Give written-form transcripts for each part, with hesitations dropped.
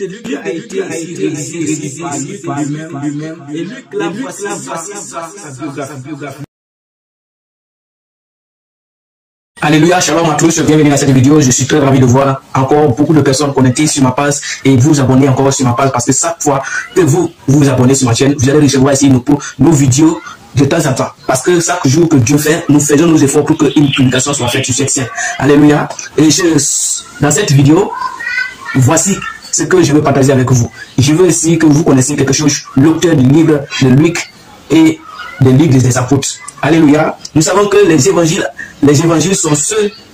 de Luc a été réalisé par lui-même. Et Luc, là, voici sa biographie. Alléluia, shalom à tous, bienvenue à cette vidéo. Je suis très ravi de voir encore beaucoup de personnes connectées sur ma page et vous abonner encore sur ma page parce que chaque fois que vous vous abonnez sur ma chaîne, vous allez recevoir ici nos vidéos de temps en temps. Parce que chaque jour que Dieu fait, nous faisons nos efforts pour qu'une publication soit faite sur cette chaîne. Alléluia. Et dans cette vidéo, voici ce que je veux partager avec vous. Je veux aussi que vous connaissiez quelque chose, l'auteur du livre de Luc et des livres des apôtres. Alléluia. Nous savons que les évangiles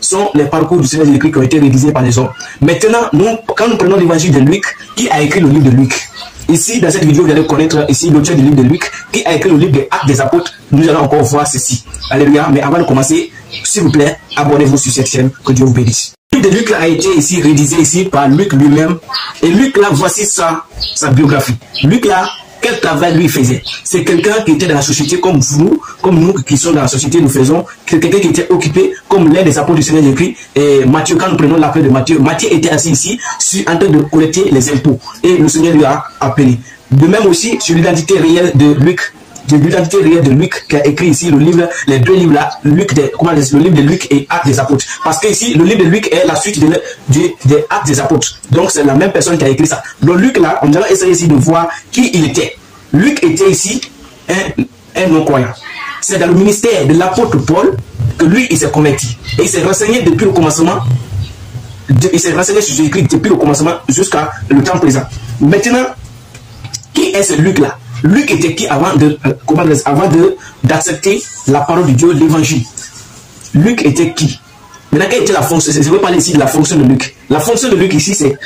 sont les parcours du Seigneur Jésus-Christ qui ont été réalisés par les hommes. Maintenant, quand nous prenons l'évangile de Luc, qui a écrit le livre de Luc? Ici, dans cette vidéo, vous allez connaître ici l'auteur du livre de Luc, qui a écrit le livre des Actes des Apôtres. Nous allons encore voir ceci. Alléluia. Mais avant de commencer, s'il vous plaît, abonnez-vous sur cette chaîne. Que Dieu vous bénisse. Le livre de Luc a été ici réalisé ici par Luc lui-même. Et Luc là, voici sa biographie. Luc là, quel travail lui faisait? C'est quelqu'un qui était dans la société comme nous qui sommes dans la société, nous faisons. Quelqu'un qui était occupé comme l'un des apôtres du Seigneur Jésus-Christ. Et Matthieu, quand nous prenons l'appel de Matthieu, Matthieu était assis ici en train de collecter les impôts. Et le Seigneur lui a appelé. De même aussi sur l'identité réelle de Luc. L'identité réelle de Luc qui a écrit ici le livre, les deux livres là, le livre de Luc et Actes des Apôtres. Parce que ici, le livre de Luc est la suite des Actes des Apôtres. Donc c'est la même personne qui a écrit ça. Donc Luc là, on va essayer ici de voir qui il était. Luc était ici un non-croyant. C'est dans le ministère de l'apôtre Paul que lui, il s'est converti. Et il s'est renseigné depuis le commencement. Il s'est renseigné sur Jésus-Christ depuis le commencement jusqu'à le temps présent. Maintenant, qui est ce Luc là? Luc était qui avant d'accepter la parole de Dieu, l'évangile? Luc était qui? Maintenant, quelle était la fonction? Je vais parler ici de la fonction de Luc. La fonction de Luc ici, c'est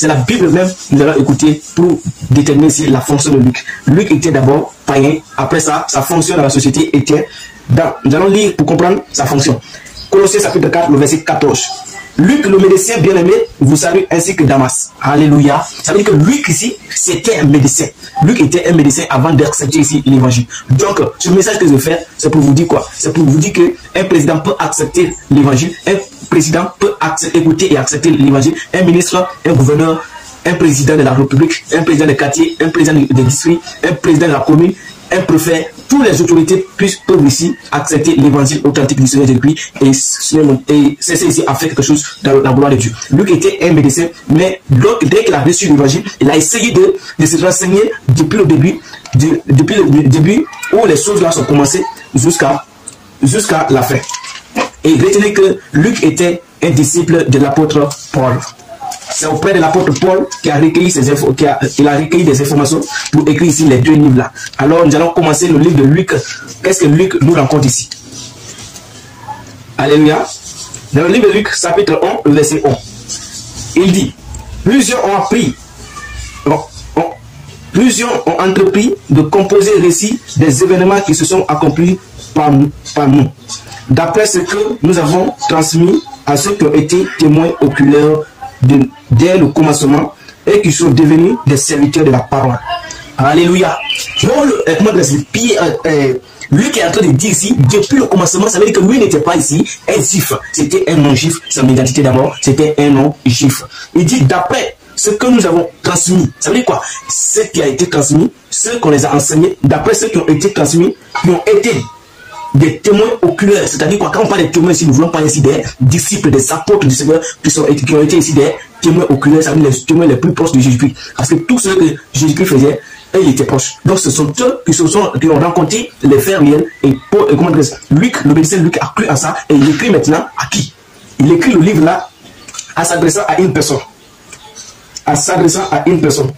la Bible même. Nous allons écouter pour déterminer ici la fonction de Luc. Luc était d'abord païen. Après ça, sa fonction dans la société était... Nous allons lire pour comprendre sa fonction. Colossiens chapitre 4, le verset 14. Luc, le médecin bien-aimé, vous salue ainsi que Damas. Alléluia. Ça veut dire que Luc ici, c'était un médecin. Luc était un médecin avant d'accepter ici l'évangile. Donc, ce message que je fais, c'est pour vous dire quoi? C'est pour vous dire qu'un président peut accepter l'évangile. Un président peut écouter et accepter l'évangile. Un ministre, un gouverneur, un président de la République, un président de quartier, un président de district, un président de la commune, un préfet, toutes les autorités peuvent ici accepter l'évangile authentique du Seigneur Jésus-Christ et cesser ici à faire quelque chose dans la gloire de Dieu. Luc était un médecin, mais dès qu'il a reçu l'évangile, il a essayé de se renseigner depuis le début où les choses là sont commencées jusqu'à la fin. Et retenez que Luc était un disciple de l'apôtre Paul. C'est auprès de l'apôtre Paul qui a recueilli des informations pour écrire ici les deux livres là. Alors nous allons commencer le livre de Luc. Qu'est-ce que Luc nous raconte ici? Alléluia. Dans le livre de Luc, chapitre 1, le verset 1. Il dit, plusieurs ont entrepris de composer le récit des événements qui se sont accomplis par nous. D'après ce que nous avons transmis à ceux qui ont été témoins oculaires dès le commencement et qui sont devenus des serviteurs de la parole. Alléluia. Lui qui est en train de dire ici, depuis le commencement, ça veut dire que lui n'était pas ici un juif. C'était un non-juif. Son identité d'abord, c'était un non-juif. Il dit d'après ce que nous avons transmis. Ça veut dire quoi? Ce qui a été transmis, ceux qu'on les a enseignés, d'après ceux qui ont été transmis, qui ont été des témoins oculaires, c'est-à-dire quoi, quand on parle de témoins ici, nous voulons parler ici des disciples, des apôtres du Seigneur qui ont été ici des témoins oculaires, ça veut dire les témoins les plus proches de Jésus-Christ. Parce que tout ce que Jésus-Christ faisait, il était proche. Donc ce sont eux qui ont rencontré les faits réels. Et Luc, le médecin Luc a cru à ça et il écrit maintenant à qui? Il écrit le livre là en s'adressant à une personne. En s'adressant à une personne.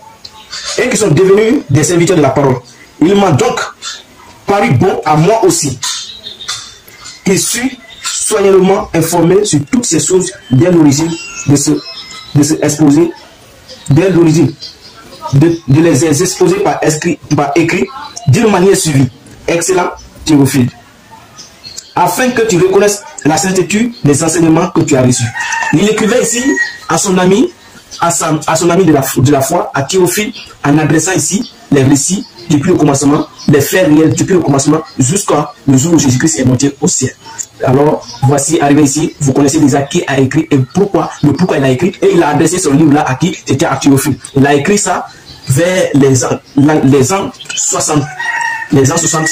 Et qui sont devenus des serviteurs de la parole. Il m'a donc paru bon à moi aussi. Je suis soigneusement informé sur toutes ces choses dès l'origine de se exposer, dès l'origine de les exposer par écrit d'une manière suivie. Excellent Théophile. Afin que tu reconnaisses la sainteté des enseignements que tu as reçus. Il écrivait ici à son ami, à son ami de la foi, à Théophile, en adressant ici les récits depuis le commencement, les faits réels depuis le commencement jusqu'au jour où Jésus-Christ est monté au ciel. Alors, voici, arrivé ici, vous connaissez déjà qui a écrit et pourquoi il a écrit. Et il a adressé son livre-là à qui? C'était à Théophile. Il a écrit ça vers les ans 60. Les ans 60,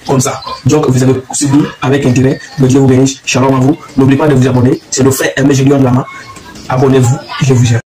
comme ça. Donc, vous avez suivi avec intérêt. Que Dieu vous bénisse. Shalom à vous. N'oubliez pas de vous abonner. C'est le frère Aimé Gélion de la main. Abonnez-vous. Je vous aime.